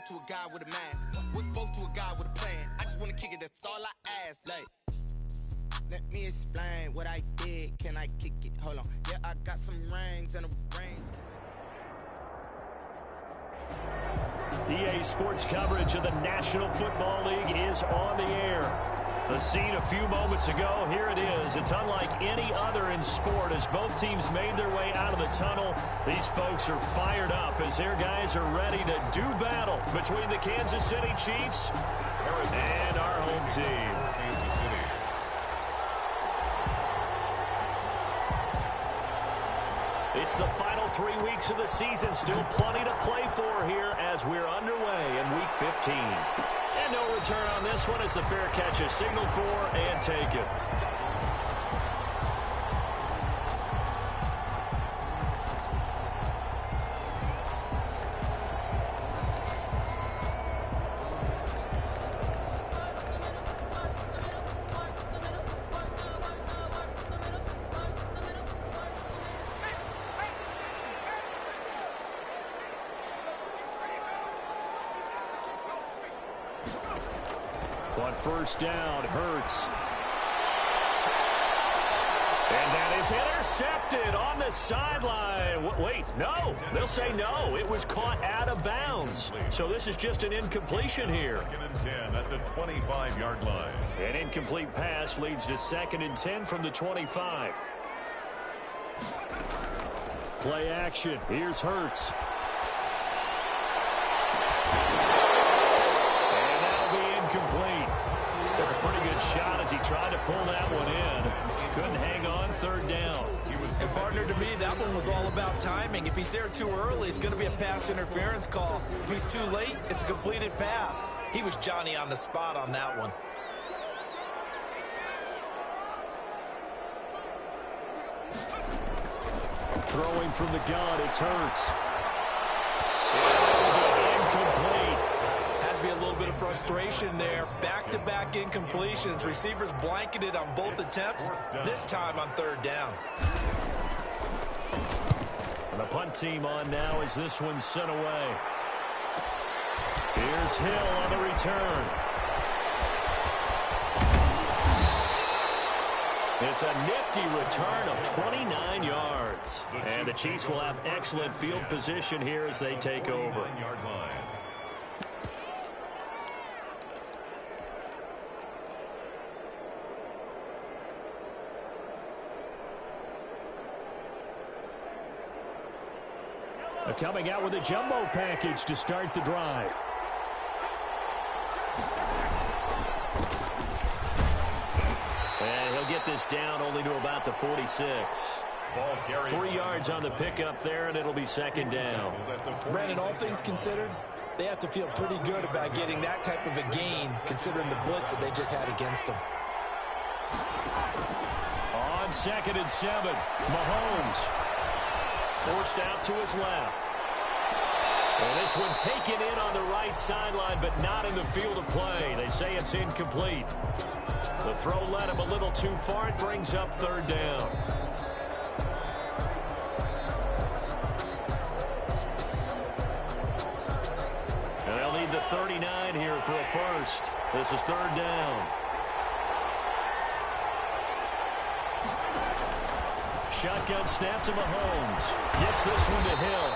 spoke to a guy with a mask. We spoke to a guy with a plan. I just wanna kick it, that's all I ask. Like, let me explain what I did. Can I kick it? Hold on. Yeah, I got some rings and a ring. EA Sports coverage of the National Football League is on the air. The scene a few moments ago, here it is. It's unlike any other in sport as both teams made their way out of the tunnel. These folks are fired up as their guys are ready to do battle between the Kansas City Chiefs and our home team. Kansas City. It's the final 3 weeks of the season. Still plenty to play for here as we're underway in Week 15. And no return on this one as the fair catch is signaled for and taken. On first down, Hurts. And that is intercepted on the sideline. Wait, no. They'll say no. It was caught out of bounds. So this is just an incompletion here. 2nd and 10 at the 25-yard line. An incomplete pass leads to 2nd and 10 from the 25. Play action. Here's Hurts. And that'll be incomplete. Took a pretty good shot as he tried to pull that one in. Couldn't hang on, 3rd down. And partner, to me, that one was all about timing. If he's there too early, it's going to be a pass interference call. If he's too late, it's a completed pass. He was Johnny on the spot on that one. Throwing from the gun, it's Hurts. Incomplete. Has to be a little bit of frustration there. Back-to-back incompletions. Receivers blanketed on both attempts, this time on 3rd down. And the punt team on now as this one's sent away. Here's Hill on the return. It's a nifty return of 29 yards. And the Chiefs will have excellent field position here as they take over. Coming out with a jumbo package to start the drive. And he'll get this down only to about the 46. 3 yards on the pickup there, and it'll be 2nd down. Brandon, all things considered, they have to feel pretty good about getting that type of a gain, considering the blitz that they just had against them. On 2nd and 7, Mahomes. Forced out to his left. And this one taken in on the right sideline, but not in the field of play. They say it's incomplete. The throw led him a little too far. It brings up 3rd down. And they'll need the 39 here for a first. This is 3rd down. Shotgun snap to Mahomes. Gets this one to Hill.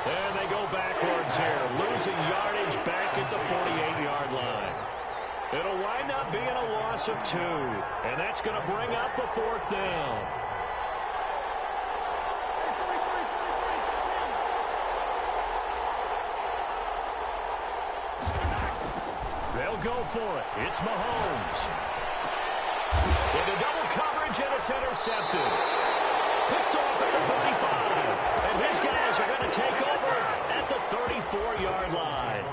And they go backwards here. Losing yardage back at the 48-yard line. It'll wind up being a loss of 2. And that's going to bring up a 4th down. They'll go for it. It's Mahomes. Into double coverage, and it's intercepted. Picked off at the 35. And his guys are going to take over at the 34-yard line.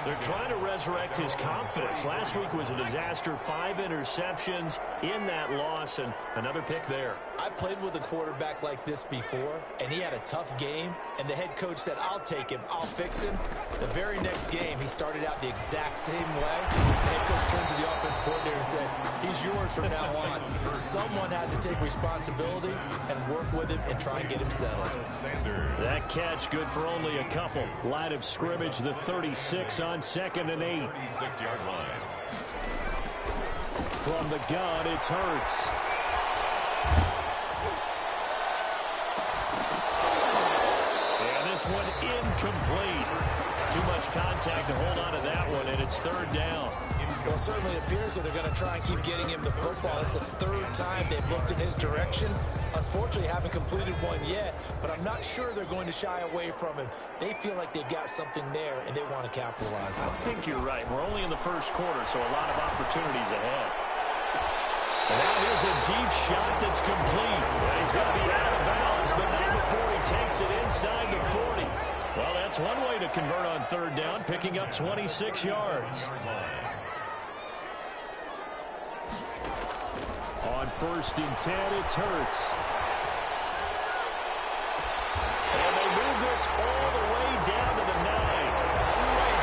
They're trying to resurrect his confidence. Last week was a disaster. 5 interceptions in that loss, and another pick there. I played with a quarterback like this before, and he had a tough game, and the head coach said, I'll take him, I'll fix him. The very next game, he started out the exact same way. The head coach turned to the offense coordinator and said, he's yours from now on. Someone has to take responsibility and work with him and try and get him settled. That catch good for only a couple. Line of scrimmage, the 36. 6 on 2nd and 8. 36-yard line. From the gun, it's Hurts. And this one incomplete. Too much contact to hold on to that one, and it's 3rd down. Well, it certainly appears that they're going to try and keep getting him the football. It's the 3rd time they've looked in his direction. Unfortunately, haven't completed one yet, but I'm not sure they're going to shy away from him. They feel like they've got something there, and they want to capitalize on it. I think you're right. We're only in the 1st quarter, so a lot of opportunities ahead. And now here's a deep shot that's complete. And he's going to be out of bounds, but not before he takes it inside the 40. Well, that's one way to convert on 3rd down, picking up 26 yards. On 1st and 10, it's Hurts. And they move this all the way down to the 9.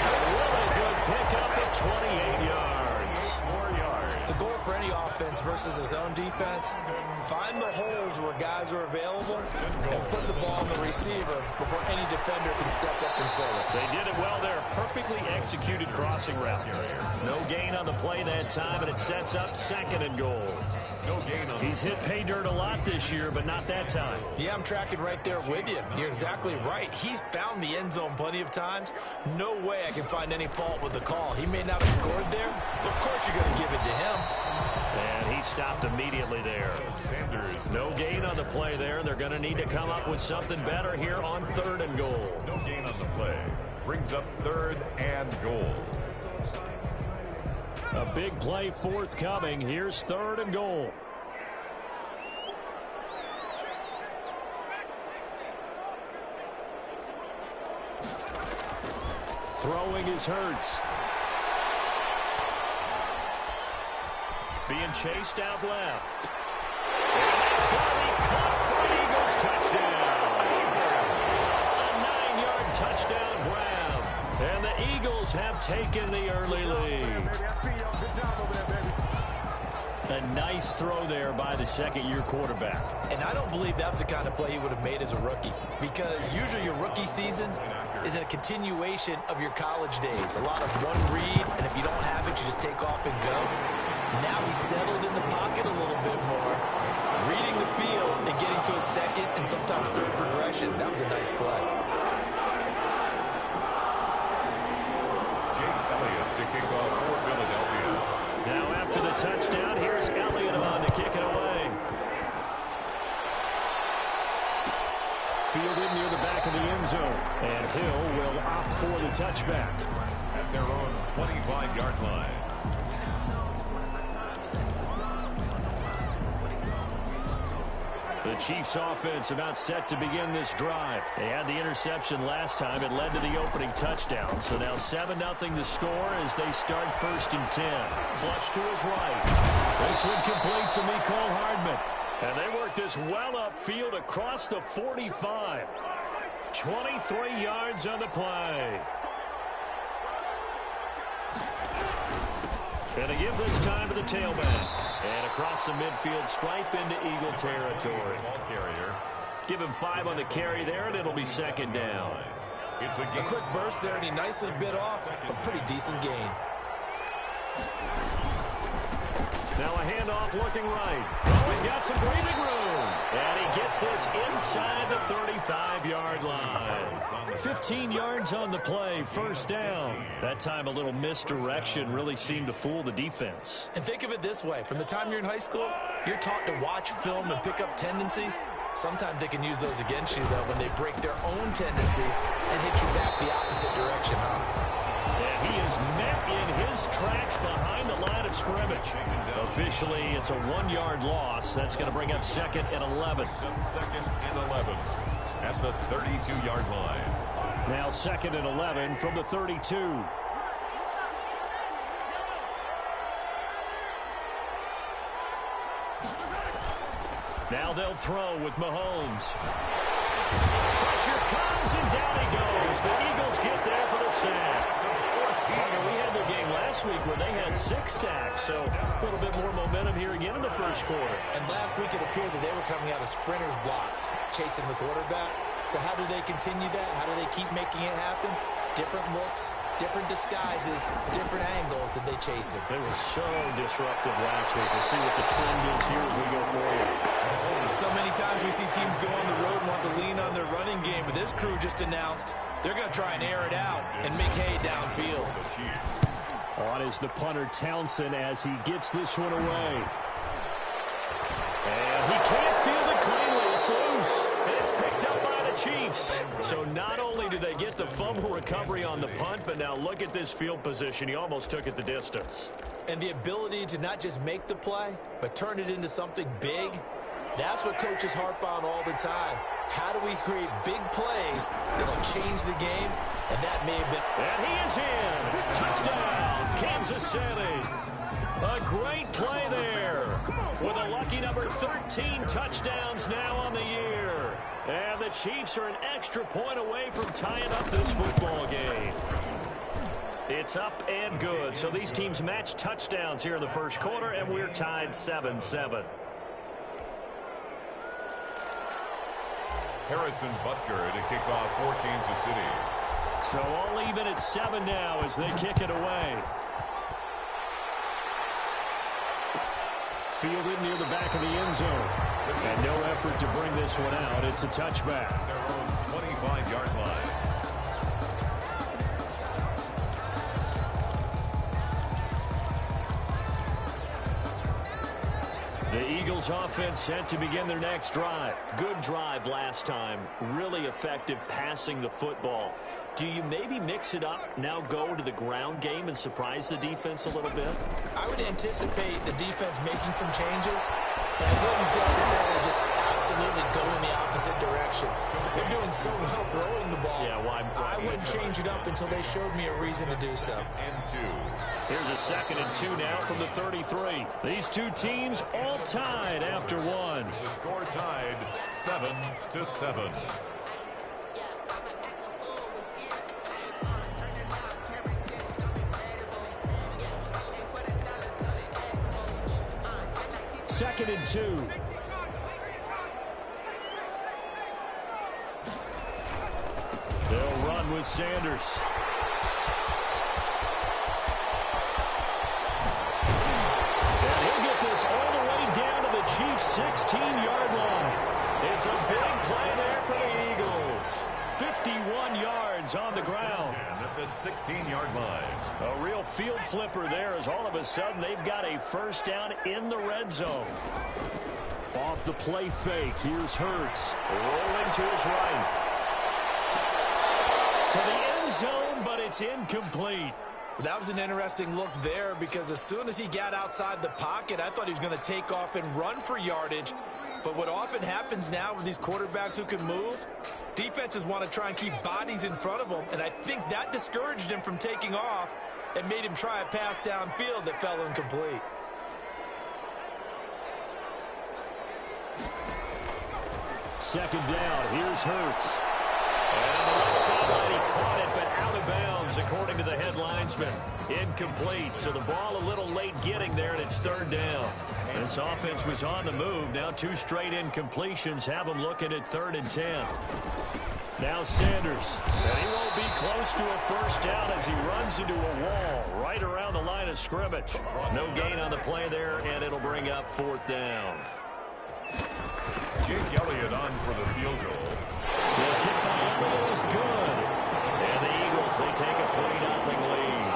A really good pickup at 28 yards. 4 yards. The goal for any offense versus his own defense, find the holes where guys are available and put the ball in the receiver before any defender can step up and fill it. They did it well there. Perfectly executed crossing route. No gain on the play that time, and it sets up 2nd and goal. No gain on. He's hit pay dirt a lot this year, but not that time. Yeah, I'm tracking right there with you. You're exactly right. He's found the end zone plenty of times. No way I can find any fault with the call. He may not have scored there, but of course you're going to give it to him. And he stopped immediately there. Sanders. No gain on the play there. They're going to need to come up with something better here on 3rd and goal. No gain on the play. Brings up 3rd and goal. A big play forthcoming. Here's 3rd and goal. Throwing is Hurts. Being chased out left. And it's going to be caught for an Eagles touchdown. A 9-yard touchdown grab. And the Eagles have taken the early lead. A nice throw there by the 2nd-year quarterback. And I don't believe that was the kind of play he would have made as a rookie, because usually your rookie season is a continuation of your college days. A lot of one read, and if you don't have it, you just take off and go. Now he's settled in the pocket a little bit more, reading the field and getting to a 2nd and sometimes 3rd progression. That was a nice play. Jake Elliott to kick off for Philadelphia. Now after the touchdown, here's Elliott on to kick it away. Fielded near the back of the end zone. And Hill will opt for the touchback. At their own 25-yard line. The Chiefs offense about set to begin this drive. They had the interception last time. It led to the opening touchdown. So now 7-0 to score as they start 1st and 10. Flush to his right. This one complete to Mecole Hardman. And they work this well upfield across the 45. 23 yards on the play. And they give this time to the tailback. And across the midfield stripe into Eagle territory. Ball carrier. Give him 5 on the carry there, and it'll be 2nd down. It's a A quick burst there, and he nicely bit off a pretty decent gain. Now a handoff looking right. Oh, he's got some breathing room. And he gets this inside the 35-yard line. 15 yards on the play, 1st down. That time a little misdirection really seemed to fool the defense. And think of it this way. From the time you're in high school, you're taught to watch film and pick up tendencies. Sometimes they can use those against you, though, when they break their own tendencies and hit you back the opposite direction, huh? And he is met in his tracks behind the line of scrimmage. Officially, it's a 1-yard loss. That's going to bring up 2nd and 11. 2nd and 11 at the 32-yard line. Now 2nd and 11 from the 32. Now they'll throw with Mahomes. Pressure comes, and down he goes. The Eagles get there for the sack. We had their game last week where they had 6 sacks, so a little bit more momentum here again in the 1st quarter. And last week it appeared that they were coming out of sprinters blocks, chasing the quarterback. So how do they continue that? How do they keep making it happen? Different looks, different disguises, different angles that they chase him. They were so disruptive last week. We'll see what the trend is here as we go forward. So many times we see teams go on the road and want to lean on their running game, but this crew just announced they're going to try and air it out and make hay downfield. On is the punter Townsend as he gets this one away. And he can't field it cleanly. It's loose. And it's picked up by the Chiefs. So not only do they get the fumble recovery on the punt, but now look at this field position. He almost took it the distance. And the ability to not just make the play, but turn it into something big, that's what coaches harp on all the time. How do we create big plays that'll change the game? And that may have been... And he is in. Touchdown, Kansas City. A great play there with a lucky number 13 touchdowns now on the year. And the Chiefs are an extra point away from tying up this football game. It's up and good. So these teams match touchdowns here in the first quarter, and we're tied 7-7. Harrison Butker to kick off for Kansas City. So all even at 7 now as they kick it away. Fielded near the back of the end zone. And no effort to bring this one out. It's a touchback. Their own 25-yard line. The Eagles offense set to begin their next drive. Good drive last time. Really effective passing the football. Do you maybe mix it up, now go to the ground game and surprise the defense a little bit? I would anticipate the defense making some changes, but I wouldn't necessarily just absolutely go in the opposite direction. They're doing so well throwing the ball. Yeah, why I wouldn't change it up until they showed me a reason to do so. And 2. Here's a 2nd and 2 now from the 33. These two teams all tied after one. The score tied 7-7. Second and 2. They'll run with Sanders. And he'll get this all the way down to the Chiefs' 16-yard line. It's a big play there for the Eagles. 51 yards on the ground. At the 16-yard line. A real field flipper there as all of a sudden they've got a first down in the red zone. Off the play fake, here's Hurts. Rolling to his right. To the end zone, but it's incomplete. That was an interesting look there because as soon as he got outside the pocket, I thought he was going to take off and run for yardage. But what often happens now with these quarterbacks who can move, defenses want to try and keep bodies in front of them, and I think that discouraged him from taking off and made him try a pass downfield that fell incomplete. Second down, here's Hurts. And the left sideline, he caught it, but out of bounds, according to the head linesman. Incomplete, so the ball a little late getting there, and it's third down. This offense was on the move. Now 2 straight incompletions have them looking at 3rd and 10. Now Sanders, and he won't be close to a first down as he runs into a wall right around the line of scrimmage. No gain on the play there, and it'll bring up 4th down. Jake Elliott on for the field goal. The kick by Elliott is good. And the Eagles, they take a 3-0 lead.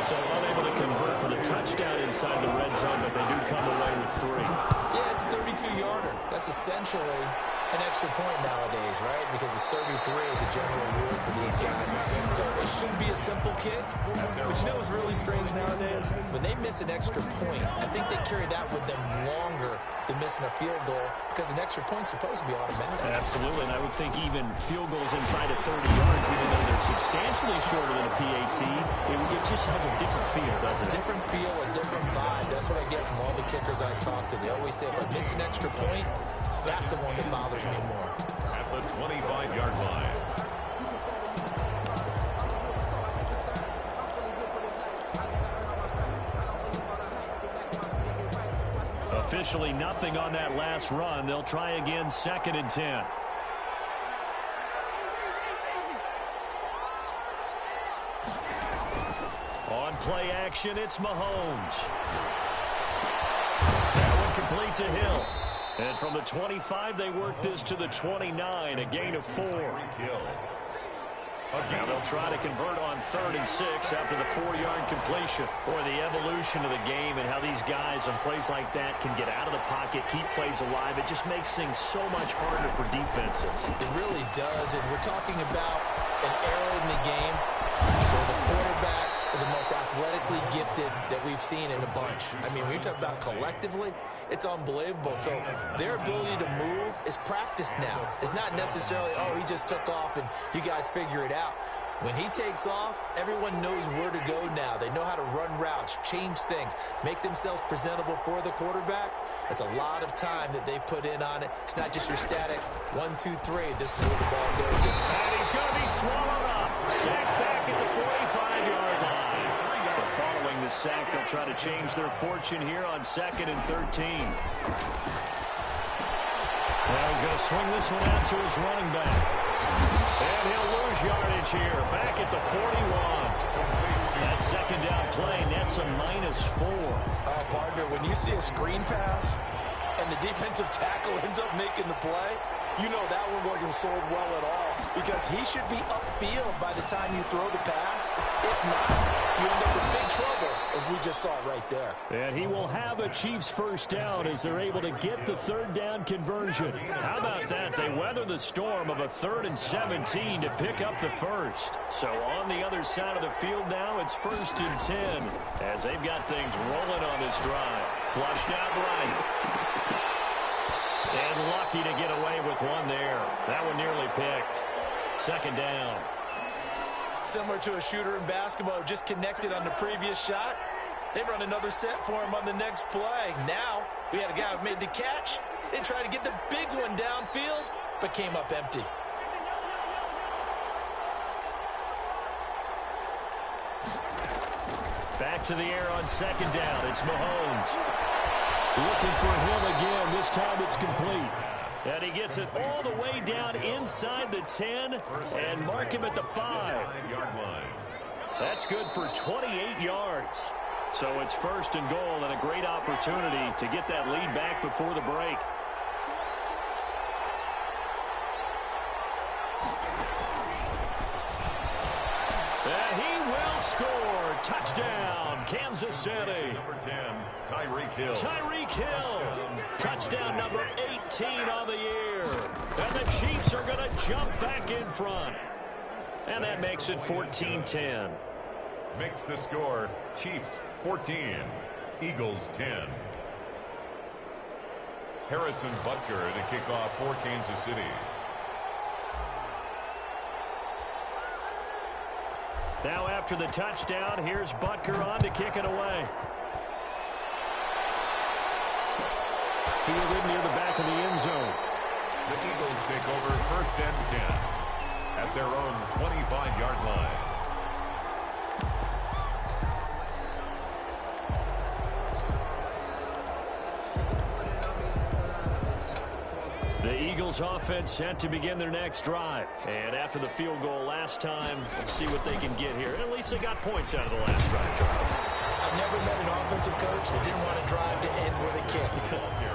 So unable to convert for the touchdown inside the red zone, but they do come away with 3. Yeah, it's a 32-yarder. That's essentially an extra point nowadays, right? Because it's 33 is a general rule for these guys. So it should be a simple kick. But you know what's really strange nowadays? When they miss an extra point, I think they carry that with them longer than missing a field goal because an extra point's supposed to be automatic. Absolutely, and I would think even field goals inside of 30 yards, even though they're substantially shorter than a PAT, it just has a different feel, doesn't it? A different feel, a different vibe. That's what I get from all the kickers I talk to. They always say, if I miss an extra point, that's the one that bothers me more. At the 25-yard line. Officially nothing on that last run. They'll try again, 2nd and 10. play action. It's Mahomes. That one complete to Hill. And from the 25, they work this to the 29, a gain of 4. Now they'll try to convert on 3rd and 6 after the 4-yard completion. Boy, the evolution of the game and how these guys on plays like that can get out of the pocket, keep plays alive, it just makes things so much harder for defenses. It really does, and we're talking about an era in the game where the quarterbacks are the most athletically gifted that we've seen in a bunch. I mean, when you talk about collectively, it's unbelievable. So their ability to move is practiced now. It's not necessarily, oh, he just took off and you guys figure it out. When he takes off, everyone knows where to go now. They know how to run routes, change things, make themselves presentable for the quarterback. That's a lot of time that they put in on it. It's not just your static 1, 2, 3. This is where the ball goes in. And he's going to be swallowed up. Sacked back at the 45-yard line. But following the sack, they'll try to change their fortune here on 2nd and 13. Now he's going to swing this one out to his running back. And he'll lose yardage here. Back at the 41. That second down play, that's a -4. Partner, when you see a screen pass and the defensive tackle ends up making the play, you know that one wasn't sold well at all because he should be upfield by the time you throw the pass. If not, you end up in big trouble, as we just saw right there. And he will have a Chiefs first down as they're able to get the 3rd down conversion. How about that? They weather the storm of a 3rd and 17 to pick up the first. So on the other side of the field now, it's 1st and 10 as they've got things rolling on this drive. Flushed out right. And lucky to get away with one there. That one nearly picked. 2nd down. Similar to a shooter in basketball who just connected on the previous shot. They run another set for him on the next play. Now, we had a guy who made the catch. They tried to get the big one downfield, but came up empty. Back to the air on 2nd down. It's Mahomes. Looking for him again. This time it's complete. And he gets it all the way down inside the 10 and mark him at the 5. That's good for 28 yards. So it's 1st and goal and a great opportunity to get that lead back before the break. And he will score. Touchdown, Kansas City. Number 10, Tyreek Hill. Tyreek Hill. Touchdown number 18 on the year. And the Chiefs are going to jump back in front. And that makes it 14-10. Makes the score Chiefs 14, Eagles 10. Harrison Butker to kick off for Kansas City. Now after the touchdown, here's Butker on to kick it away. Fielded near the back of the end zone. The Eagles take over 1st and 10 at their own 25-yard line. The Eagles offense set to begin their next drive. And after the field goal last time, we'll see what they can get here. At least they got points out of the last drive, Charles. I've never met an offensive coach that didn't want to drive to end with a kick.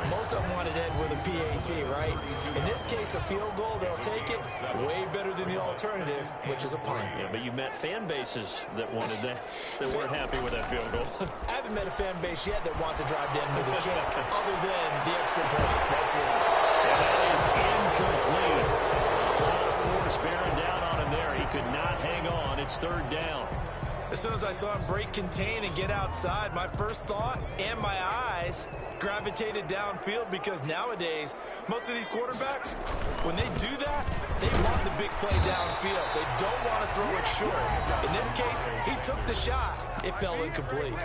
Most of them wanted to end with a PAT, right? In this case, a field goal, they'll take it. Way better than the alternative, which is a punt. Yeah, but you met fan bases that wanted that, that weren't happy with that field goal. I haven't met a fan base yet that wants to drive to end with a kick, other than the extra point. That's it. And that is incomplete. A lot of force bearing down on him there. He could not hang on. It's 3rd down. As soon as I saw him break contain and get outside, my first thought and my eyes gravitated downfield because nowadays, most of these quarterbacks, when they do that, they want the big play downfield. They don't want to throw it short. In this case, he took the shot. It fell incomplete.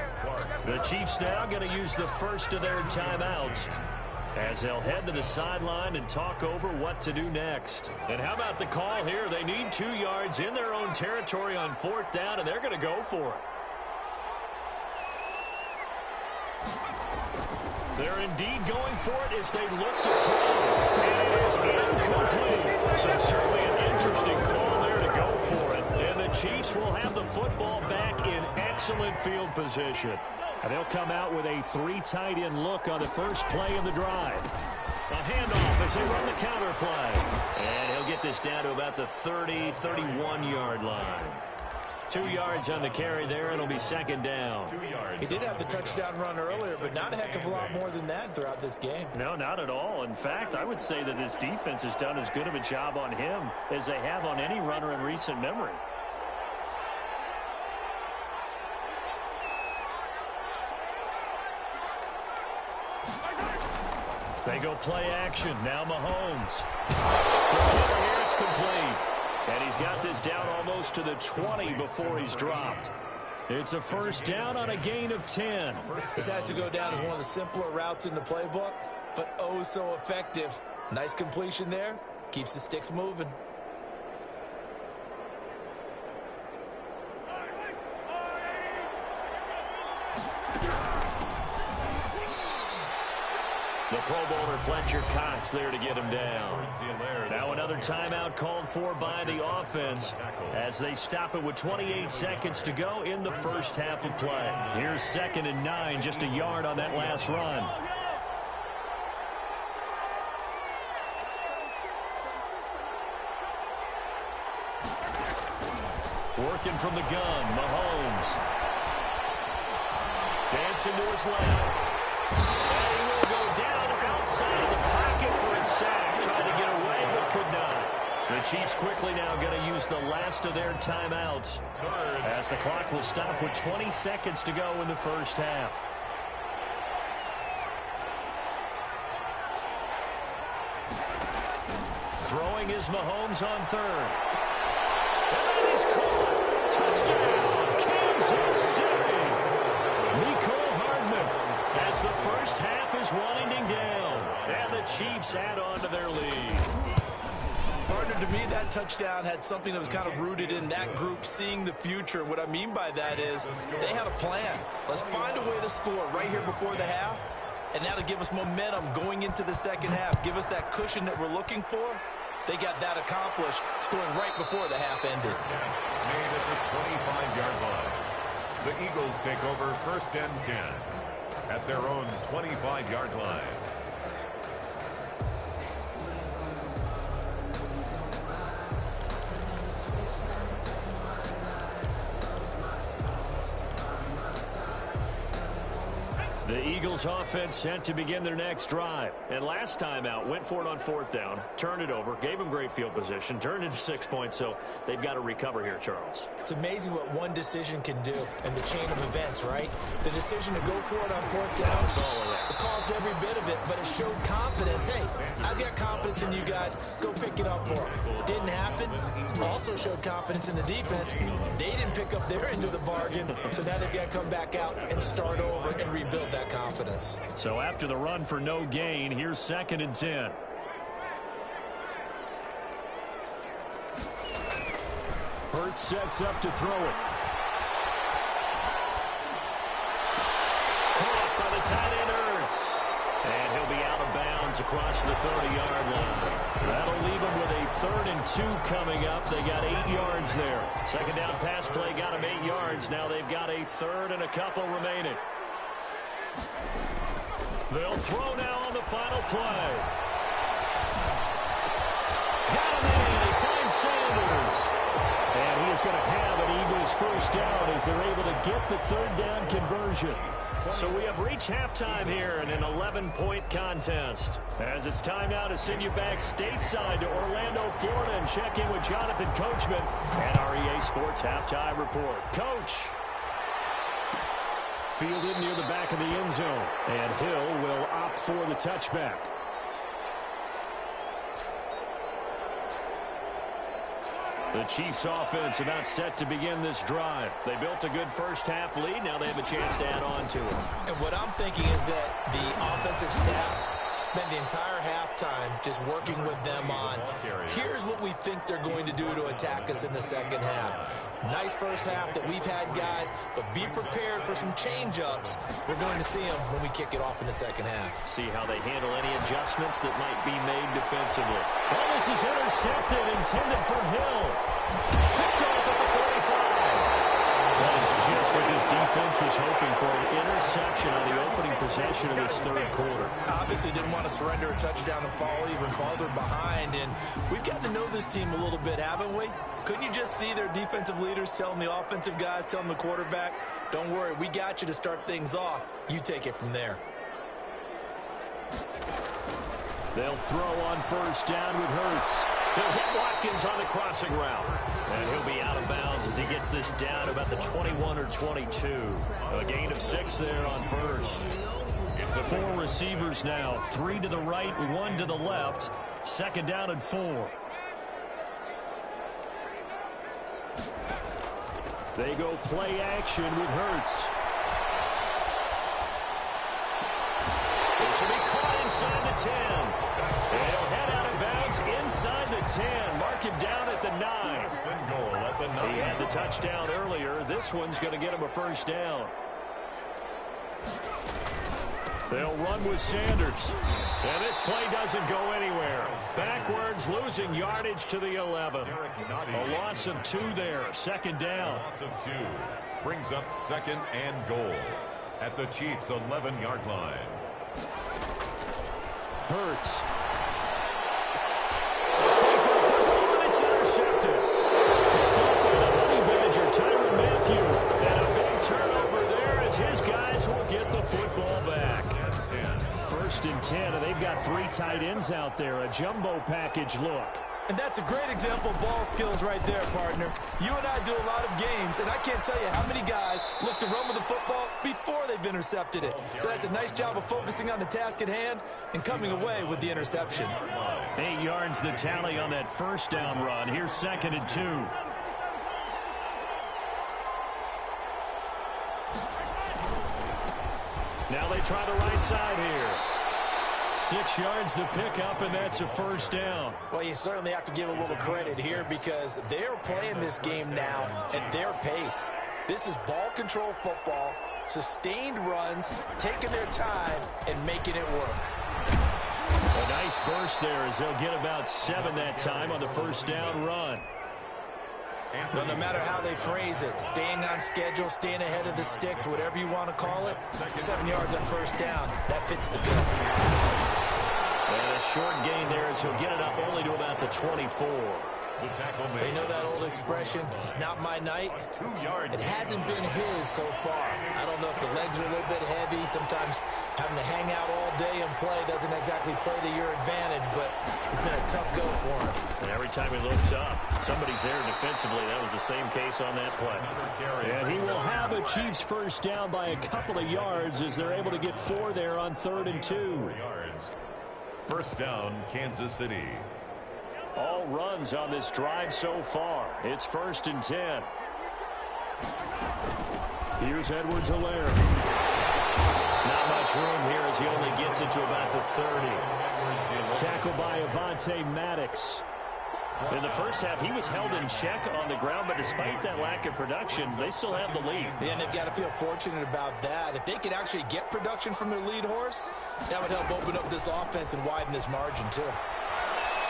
The Chiefs now going to use the first of their timeouts as they'll head to the sideline and talk over what to do next. And how about the call here? They need 2 yards in their own territory on 4th down, and they're going to go for it. They're indeed going for it as they look to throw. And it is incomplete. So certainly an interesting call there to go for it. And the Chiefs will have the football back in excellent field position. And they'll come out with a 3 tight end look on the first play of the drive. A handoff as they run the counter play. And he'll get this down to about the 30, 31-yard line. 2 yards on the carry there, and it'll be second down. He did have the touchdown run earlier, but not a heck of a lot more than that throughout this game. No, not at all. In fact, I would say that this defense has done as good of a job on him as they have on any runner in recent memory. They go play action. Now Mahomes. Here it's complete. And he's got this down almost to the 20 before he's dropped. It's a first down on a gain of 10. This has to go down as one of the simpler routes in the playbook, but oh so effective. Nice completion there. Keeps the sticks moving. The Pro Bowler Fletcher Cox there to get him down. Now another timeout called for by the offense as they stop it with 28 seconds to go in the first half of play. Here's 2nd and 9, just a yard on that last run. Working from the gun, Mahomes. Dancing to his left. And he will go down outside of the pocket for his sack. Tried to get away, but could not. The Chiefs quickly now going to use the last of their timeouts as the clock will stop with 20 seconds to go in the first half. Throwing is Mahomes on 3rd. And that is caught. Touchdown, Kansas City. Mecole Hardman as the first half is winding down. And the Chiefs add on to their lead. Partner, to me, that touchdown had something that was kind of rooted in that group seeing the future. What I mean by that is they had a plan. Let's find a way to score right here before the half. And now to give us momentum going into the second half, give us that cushion that we're looking for. They got that accomplished, scoring right before the half ended. Made at the 25-yard line. The Eagles take over 1st and 10 at their own 25-yard line. The Eagles offense set to begin their next drive. And last time out, went for it on 4th down, turned it over, gave them great field position, turned into 6 points, so they've got to recover here, Charles. It's amazing what one decision can do in the chain of events, right? The decision to go for it on 4th down, it caused every bit of it, but it showed confidence. Hey, I've got confidence in you guys. Go pick it up for them. Didn't happen. Also showed confidence in the defense. They didn't pick up their end of the bargain, so now they've got to come back out and start over and rebuild that confidence. So after the run for no gain, here's 2nd and 10. Hurts sets up to throw it. Caught by the tight end Hurts. And he'll be out of bounds across the 30-yard line. That'll leave them with a 3rd and 2 coming up. They got 8 yards there. Second down pass play got them 8 yards. Now they've got a 3rd and a couple remaining. They'll throw now on the final play. Got him in. He finds Sanders. And he is going to have an Eagles first down as they're able to get the 3rd down conversion. So we have reached halftime here in an 11-point contest. As it's time now to send you back stateside to Orlando, Florida, and check in with Jonathan Coachman and our EA Sports Halftime Report. Coach. Fielded near the back of the end zone. And Hill will opt for the touchback. The Chiefs offense about set to begin this drive. They built a good first half lead. Now they have a chance to add on to it. And what I'm thinking is that the offensive staff spent the entire halftime just working with them on, here's what we think they're going to do to attack us in the second half. Nice first half that we've had, guys, but be prepared for some change-ups. We're going to see them when we kick it off in the second half. See how they handle any adjustments that might be made defensively. Well, this is intercepted, intended for Hill. Picked off at the 45. looking for an interception on the opening possession of this third quarter. Obviously didn't want to surrender a touchdown and fall even farther behind. And we've gotten to know this team a little bit, haven't we? Couldn't you just see their defensive leaders telling the offensive guys, telling the quarterback, don't worry, we got you to start things off. You take it from there. They'll throw on first down with Hurts. He'll hit Watkins on the crossing route. And he'll be out of bounds as he gets this down about the 21 or 22. A gain of 6 there on first. It's 4 receivers now. 3 to the right, 1 to the left. Second down and 4. They go play action with Hurts. This will be caught inside the 10. He'll head out of bounds inside the 10. Mark him down at the 9. He had the touchdown earlier. This one's going to get him a first down. They'll run with Sanders. And this play doesn't go anywhere. Backwards, losing yardage to the 11. A loss of 2 there. Second down. Loss of 2 brings up second and goal at the Chiefs' 11-yard line. Hurts. It's intercepted. Picked up by the Honey Badger, Tyrann Mathieu. And a big turnover there as his guys will get the football back. First and 10, and they've got 3 tight ends out there. A jumbo package look. And that's a great example of ball skills right there, partner. You and I do a lot of games, and I can't tell you how many guys look to run with the football before they've intercepted it. So that's a nice job of focusing on the task at hand and coming away with the interception. 8 yards the tally on that first down run. Here's second and 2. Now they try the right side here. 6 yards the pickup, and that's a first down. Well, you certainly have to give a little credit here because they're playing this game now at their pace. This is ball control football, sustained runs, taking their time, and making it work. A nice burst there as they'll get about 7 that time on the first down run. Well, no matter how they phrase it, staying on schedule, staying ahead of the sticks, whatever you want to call it, 7 yards on first down, that fits the bill. And a short gain there as he'll get it up only to about the 24. They know that old expression, it's not my night. It hasn't been his so far. I don't know if the legs are a little bit heavy. Sometimes having to hang out all day and play doesn't exactly play to your advantage, but it's been a tough go for him. And every time he looks up, somebody's there defensively. That was the same case on that play. And he will have a Chiefs first down by a couple of yards as they're able to get 4 there on 3rd and 2. First down, Kansas City. All runs on this drive so far. It's 1st and 10. Here's Edwards-Helaire. Not much room here as he only gets it to about the 30. Tackled by Avonte Maddox. In the first half, he was held in check on the ground, but despite that lack of production, they still have the lead. And they've got to feel fortunate about that. If they could actually get production from their lead horse, that would help open up this offense and widen this margin, too.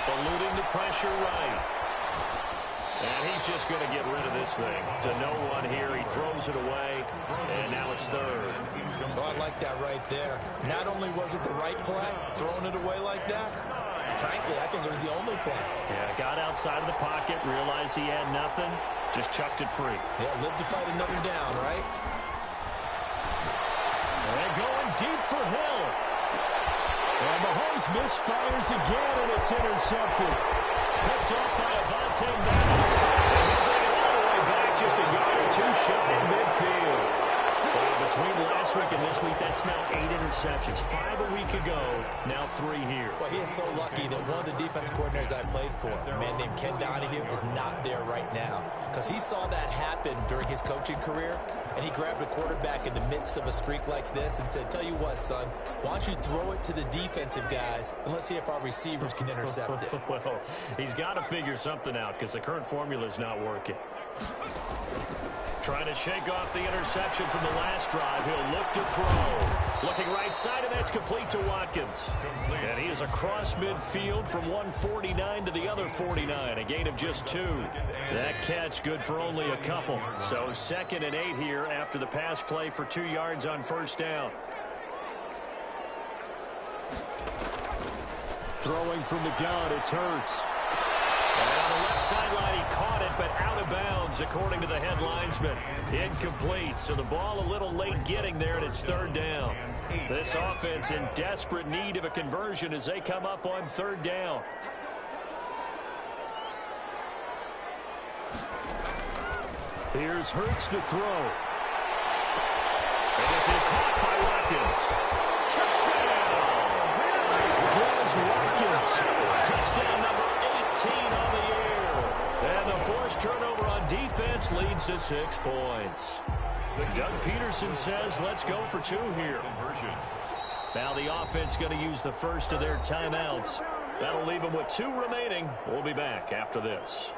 Eluding the pressure right. And he's just going to get rid of this thing. To no one here. He throws it away, and now it's 3rd. Oh, I like that right there. Not only was it the right play, throwing it away like that, frankly, I think it was the only play. Yeah, got outside of the pocket, realized he had nothing, just chucked it free. Yeah, live to fight another down, right? And going deep for Hill. And Mahomes misfires again, and it's intercepted. Picked up by Avonte Maddox. And he'll bring it all the way back, just a yard or 2 shy in midfield. Between last week and this week, that's now 8 interceptions. 5 a week ago, now 3 here. Well, he is so lucky that one of the defense coordinators I played for, a man named Ken Donahue, is not there right now. Because he saw that happen during his coaching career, and he grabbed a quarterback in the midst of a streak like this and said, tell you what, son, why don't you throw it to the defensive guys, and let's see if our receivers can intercept it. Well, he's got to figure something out because the current formula is not working. Trying to shake off the interception from the last drive. He'll look to throw. Looking right side, and that's complete to Watkins. And he is across midfield from 149 to the other 49, a gain of just 2. That catch good for only a couple. So 2nd and 8 here after the pass play for 2 yards on first down. Throwing from the gun, it's Hurts. And on the left sideline, he caught it, but out of bounds, according to the head linesman. Incomplete, so the ball a little late getting there, and it's 3rd down. This offense in desperate need of a conversion as they come up on 3rd down. Here's Hurts to throw. And this is caught by Watkins. Touchdown! Here's Watkins. Touchdown number 18 on the year. And the forced turnover on defense leads to 6 points. Doug Peterson says, let's go for 2 here. Now the offense going to use the first of their timeouts. That'll leave them with 2 remaining. We'll be back after this.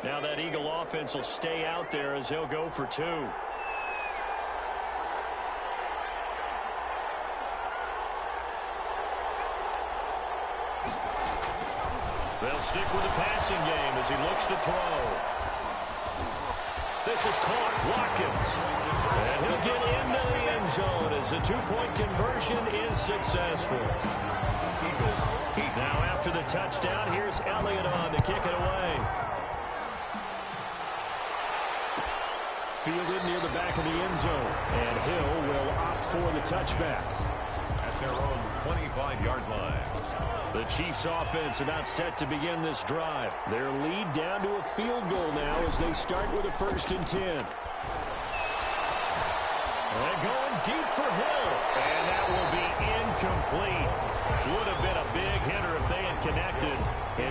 Now that Eagle offense will stay out there as he'll go for 2. They'll stick with the passing game as he looks to throw. This is caught. Watkins. And he'll get into the end zone as the 2-point conversion is successful. Now after the touchdown, here's Elliott on to kick it away. Fielded near the back of the end zone. And Hill will opt for the touchback. At their own 25-yard line. The Chiefs offense about set to begin this drive. Their lead down to a field goal now as they start with a 1st and 10. And going deep for Hill. And that will be incomplete. Would have been a big hitter if they had connected.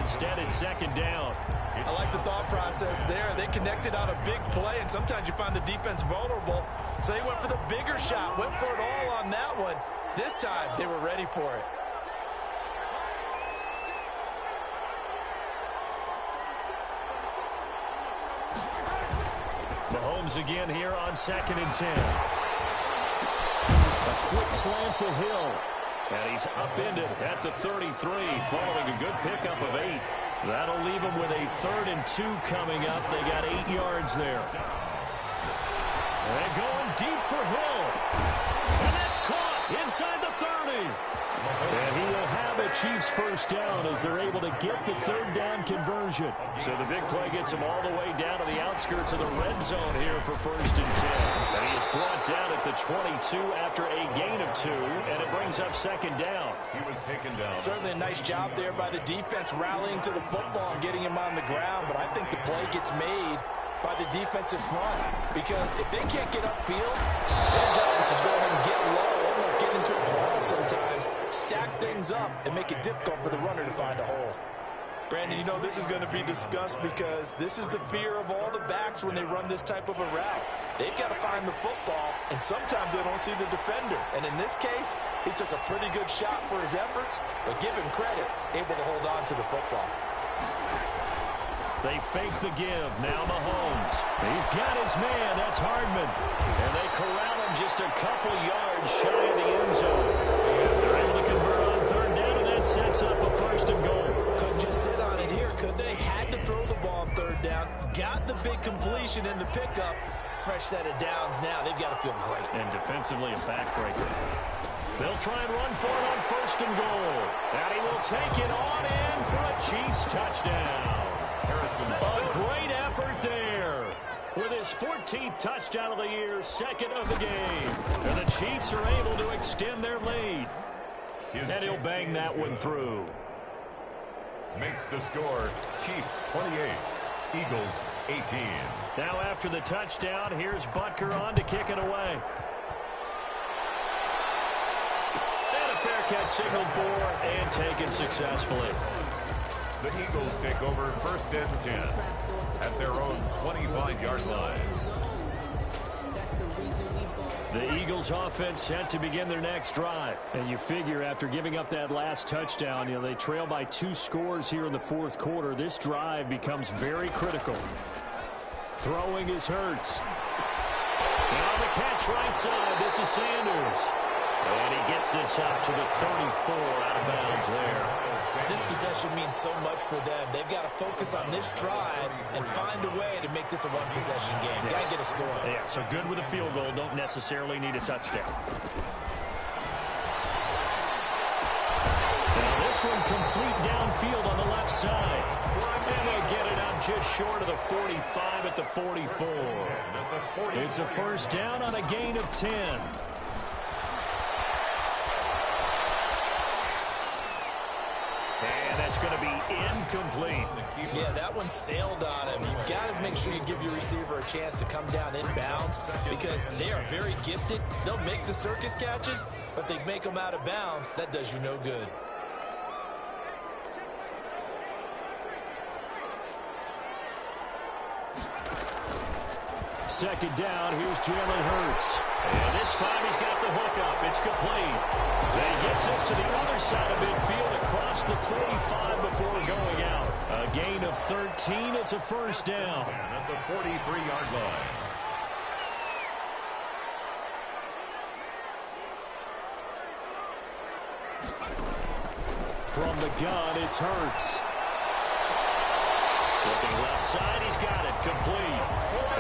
Instead, it's 2nd down. I like the thought process there. They connected on a big play, and sometimes you find the defense vulnerable. So they went for the bigger shot, went for it all on that one. This time, they were ready for it. Mahomes again here on 2nd and 10. A quick slant to Hill. And he's upended at the 33 following a good pickup of 8. That'll leave him with a 3rd and 2 coming up. They got 8 yards there. And going deep for Hill. And that's caught inside the 30. And he will have a Chiefs 1st down as they're able to get the 3rd down conversion. So the big play gets him all the way down to the outskirts of the red zone here for 1st and 10. And he is brought down at the 22 after a gain of 2, and it brings up 2nd down. He was taken down. Certainly a nice job there by the defense rallying to the football and getting him on the ground, but I think the play gets made by the defensive front because if they can't get upfield, their job is to go ahead and get low, almost get into a ball sometimes, stack things up, and make it difficult for the runner to find a hole. Brandon, you know this is going to be discussed because this is the fear of all the backs when they run this type of a route. They've got to find the football, and sometimes they don't see the defender. And in this case, he took a pretty good shot for his efforts, but give him credit, able to hold on to the football. They fake the give. Now Mahomes. He's got his man. That's Hardman. And they corral him just a couple yards shy of the end zone. They're able to convert on 3rd down, and that sets up a 1st and goal. Couldn't just sit on it here, could they? Had to throw the ball on 3rd down. Got the big completion in the pickup. Fresh set of downs now. They've got to feel great. And defensively, a backbreaker. They'll try and run for it on 1st and goal. And he will take it on in for a Chiefs touchdown. A great effort there. With his 14th touchdown of the year, 2nd of the game. And the Chiefs are able to extend their lead. And he'll bang that one through. Makes the score Chiefs 28, Eagles 18. Now after the touchdown, here's Butker on to kick it away. And a fair catch signaled for and taken successfully. The Eagles take over 1st and 10 at their own 25-yard line. The Eagles offense set to begin their next drive. And you figure after giving up that last touchdown, they trail by 2 scores here in the fourth quarter. This drive becomes very critical. Throwing is Hurts. And on the catch right side, this is Sanders. And he gets this up to the 34 out of bounds there. This possession means so much for them. They've got to focus on this drive and find a way to make this a one-possession game. Yes. Got to get a score. Yeah, so good with a field goal. Don't necessarily need a touchdown. Now this one complete downfield on the left side. And they'll get it out just short of the 45 at the 44. It's a first down on a gain of 10. And that's going to be incomplete. Yeah, that one sailed on him. You've got to make sure you give your receiver a chance to come down inbounds because they are very gifted. They'll make the circus catches, but they make them out of bounds. That does you no good. Second down, here's Jalen Hurts. And this time he's got the hookup. It's complete. And he gets this to the other side of midfield across the 45 before going out. A gain of 13. It's a first down. At the 43-yard line. From the gun, it's Hurts. Looking left side, he's got it. Complete.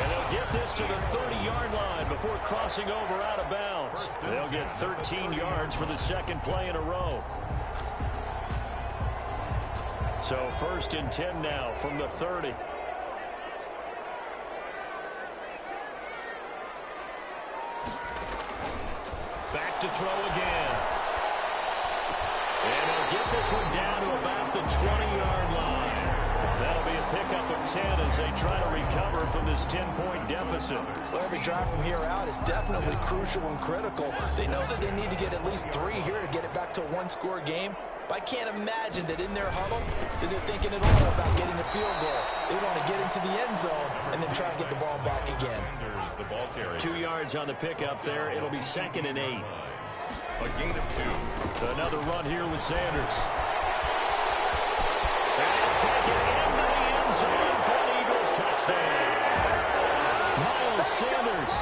And they'll get this to the 30-yard line before crossing over out of bounds. They'll get 13 yards for the second play in a row. So first and 10 now from the 30. Back to throw again. And they'll get this one down to about the 20-yard line. That'll be a pickup of 10 as they try to recover from this 10-point deficit. Well, every drive from here out is definitely crucial and critical. They know that they need to get at least 3 here to get it back to a one-score game. But I can't imagine that in their huddle that they're thinking at all about getting a field goal. They want to get into the end zone and then try to get the ball back again. 2 yards on the pickup there. It'll be second and 8. A gain of 2. Another run here with Sanders. And take it into the end zone for an Eagles touchdown. Miles Sanders,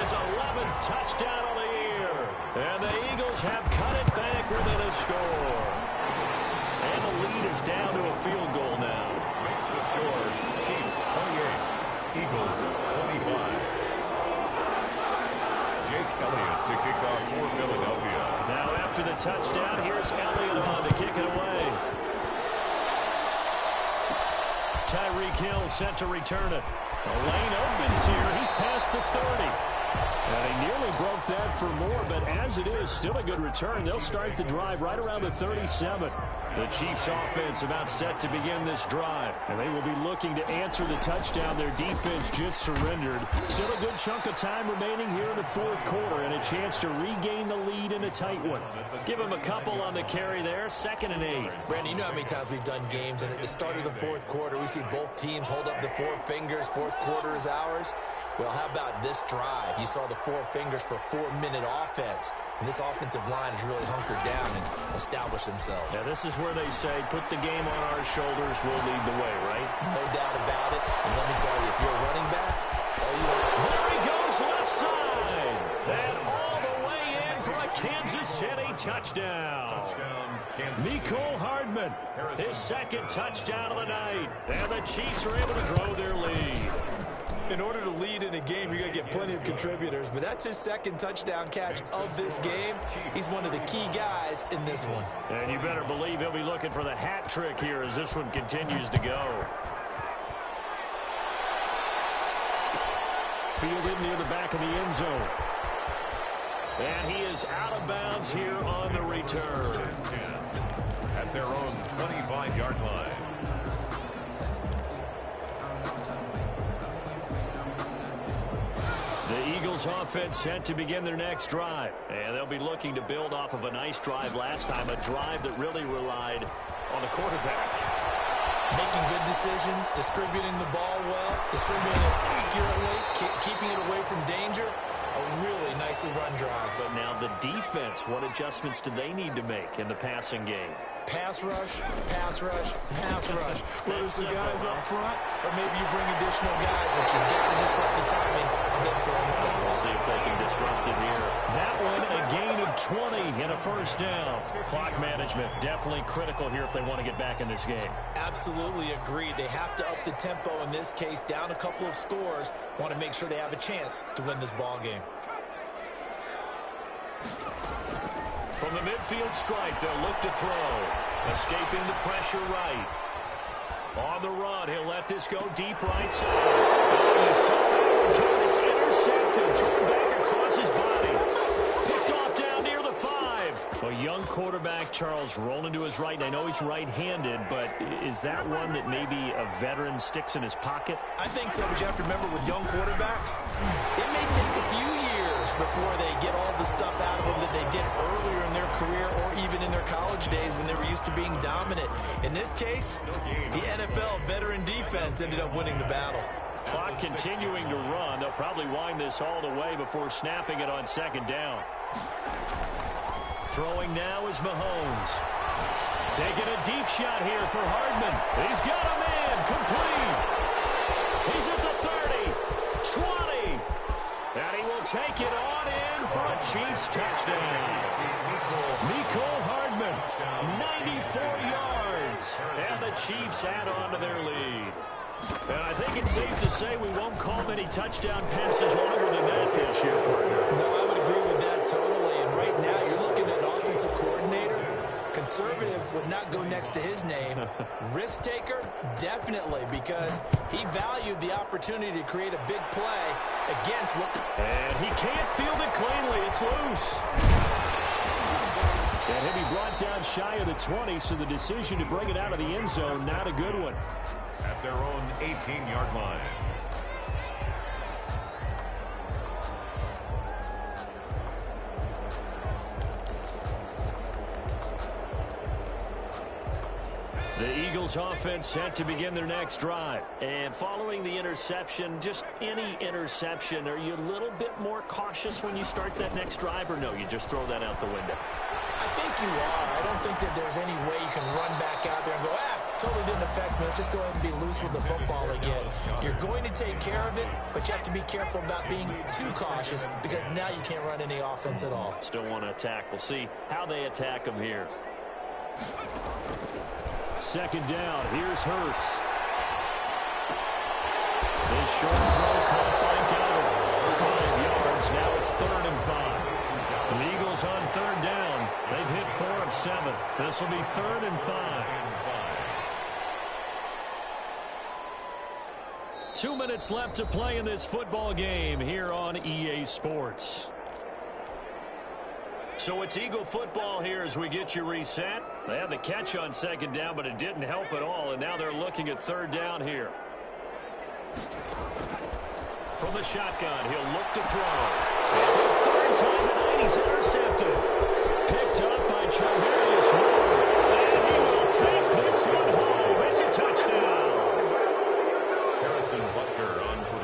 his 11th touchdown of the year. And the Eagles have cut it back within a score. And the lead is down to a field goal now. Makes the score Chiefs 28, Eagles 25. Jake Elliott to kick off for Philadelphia. Now after the touchdown, here's Elliott on to kick it away. Tyreek Hill set to return it. The lane opens here. He's past the 30. And he nearly broke that for more, but as it is, still a good return. They'll start the drive right around the 37. The Chiefs offense about set to begin this drive. And they will be looking to answer the touchdown their defense just surrendered. Still a good chunk of time remaining here in the fourth quarter and a chance to regain the lead in a tight one. Give them a couple on the carry there, second and 8. Brandon, you know how many times we've done games, and at the start of the fourth quarter, we see both teams hold up the 4 fingers, fourth quarter is ours. Well, how about this drive? You saw the 4 fingers for 4-minute offense, and this offensive line has really hunkered down and established themselves. Now, this is where they say, put the game on our shoulders, we'll lead the way, right? No doubt about it, and let me tell you, if you're a running back, all you want... There he goes, left side! And all the way in for a Kansas City touchdown. Mecole Hardman, his second touchdown of the night. And the Chiefs are able to grow their lead. In order to lead in a game, you're going to get plenty of contributors, but that's his second touchdown catch of this game. He's one of the key guys in this one. And you better believe he'll be looking for the hat trick here as this one continues to go. Fielded near the back of the end zone. And he is out of bounds here on the return. At their own 25-yard line. The Eagles offense set to begin their next drive. And they'll be looking to build off of a nice drive last time, a drive that really relied on the quarterback. Making good decisions, distributing the ball well, distributing it accurately, keeping it away from danger. A really nicely run drive. But now the defense, what adjustments do they need to make in the passing game? Pass rush, pass rush, pass rush. Whether it's the guys up front or maybe you bring additional guys, but you got to disrupt the timing of them throwing the football. We'll see if they can disrupt it here. That one, a gain of 20 and a first down. Clock management definitely critical here if they want to get back in this game. Absolutely agreed. They have to up the tempo in this case, down a couple of scores. Want to make sure they have a chance to win this ball game. From the midfield stripe, they'll look to throw. Escaping the pressure right. On the run, he'll let this go deep right side. Oh, you saw that one. It's intercepted. Thrown back across his body. Picked off down near the 5. A young quarterback, Charles, rolling to his right. And I know he's right-handed, but is that one that maybe a veteran sticks in his pocket? I think so, but you have to remember with young quarterbacks, it may take a few years before they get all the stuff out of them that they did earlier in their career or even in their college days when they were used to being dominant. In this case, the NFL veteran defense ended up winning the battle. Clock continuing to run. They'll probably wind this all the way before snapping it on second down. Throwing now is Mahomes. Taking a deep shot here for Hardman. He's got a man. Complete. He's at the 30. 20. And he will take it on in for a Chiefs touchdown. Mecole Hardman, 94 yards. And the Chiefs add on to their lead. And I think it's safe to say we won't call many touchdown passes longer than that this year, partner. No, I would agree with that totally. And right now you're looking at an offensive coordinator. Conservative would not go next to his name. Risk taker, definitely, because he valued the opportunity to create a big play against what... And he can't field it cleanly. It's loose. And he'll be brought down shy of the 20, so the decision to bring it out of the end zone, not a good one. At their own 18-yard line. The Eagles offense set to begin their next drive. And following the interception, just any interception, are you a little bit more cautious when you start that next drive, or no, you just throw that out the window? I think you are. I don't think that there's any way you can run back out there and go, totally didn't affect me. Let's just go ahead and be loose with the football again. You're going to take care of it, but you have to be careful about being too cautious because now you can't run any offense at all. Still want to attack. We'll see how they attack them here. Second down. Here's Hurts. This short throw caught by Goddard. 5 yards. Now it's 3rd and 5. The Eagles on third down. They've hit 4 of 7. This will be 3rd and 5. 2 minutes left to play in this football game here on EA Sports. So it's Eagle football here as we get you reset. They had the catch on second down, but it didn't help at all, and now they're looking at third down here. From the shotgun, he'll look to throw. And for the 3rd time tonight, he's intercepted. Picked up by Charvarius Ward. And he will take this one home. It's a touchdown.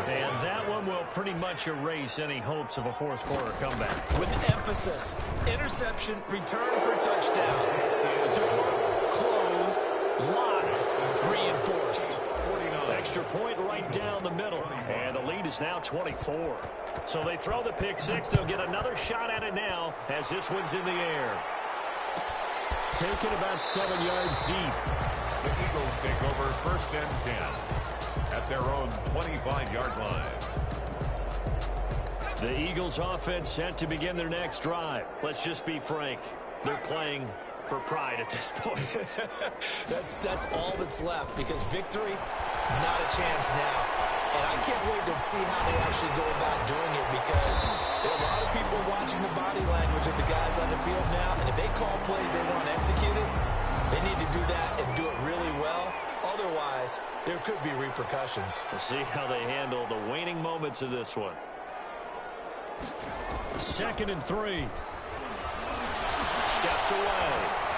And that one will pretty much erase any hopes of a fourth quarter comeback. With emphasis, interception, return for touchdown. Door closed, locked, reinforced. Extra point right down the middle. And the lead is now 24. So they throw the pick six. They'll get another shot at it now as this one's in the air. Taken about 7 yards deep. The Eagles take over 1st and 10 at their own 25-yard line. The Eagles offense set to begin their next drive. Let's just be frank. They're playing for pride at this point. That's all that's left because victory, not a chance now. And I can't wait to see how they actually go about doing it because there are a lot of people watching the body language of the guys on the field now. And if they call plays they want executed, they need to do that and do it really well. Otherwise, there could be repercussions. We'll see how they handle the waning moments of this one. 2nd and 3. Steps away.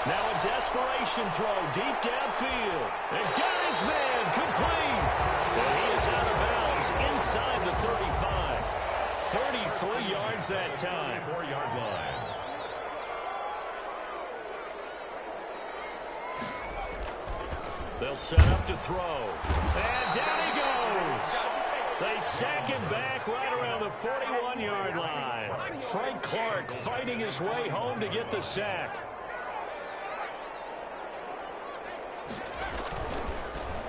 Now a desperation throw deep downfield. And got his man complete. And he is out of bounds inside the 35. 33 yards that time. 34-yard line. They'll set up to throw. And down he goes. They sack him back right around the 41-yard line. Frank Clark fighting his way home to get the sack.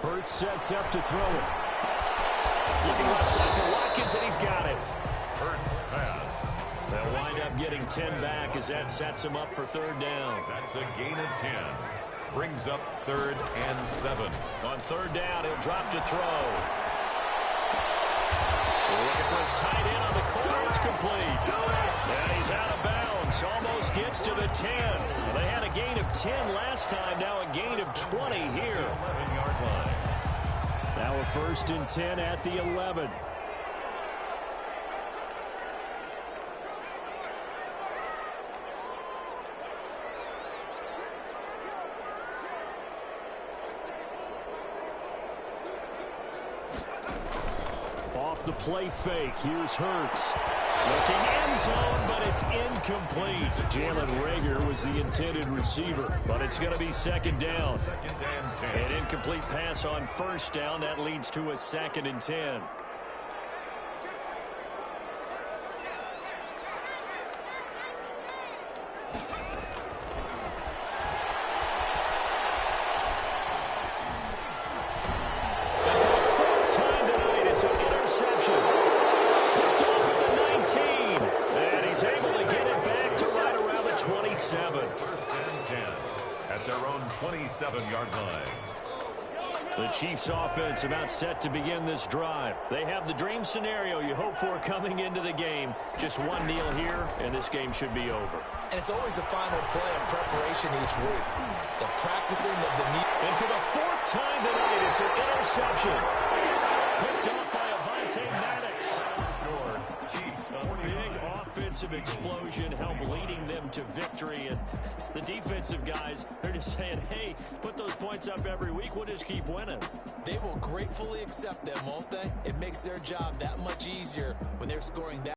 Hurts sets up to throw it. Looking left side for Watkins, and he's got it. Hurts pass. They'll wind up getting 10 back as that sets him up for third down. That's a gain of 10. Brings up 3rd and 7. On third down, he'll drop to throw. Looking for his tight end on the corner. It's complete. And he's out of bounds. Almost gets to the 10. Well, they had a gain of 10 last time. Now a gain of 20 here. 11-yard line. Now a 1st and 10 at the 11. Off the play fake. Here's Hurts. Looking end zone, but it's incomplete. Jalen Reagor was the intended receiver, but it's going to be 2nd down. 2nd and 10. An incomplete pass on 1st down. That leads to a 2nd and 10. At their own 27-yard line. The Chiefs offense about set to begin this drive. They have the dream scenario you hope for coming into the game. Just one kneel here, and this game should be over. And it's always the final play in preparation each week. The practicing of the knee. And for the 4th time tonight, it's an interception. Picked up by Avonte Maddox. A big offensive explosion helped leading them to victory. And the defensive guys, they're just saying, hey, put those points up every week. We'll just keep winning. They will gratefully accept them, won't they? It makes their job that much easier when they're scoring that.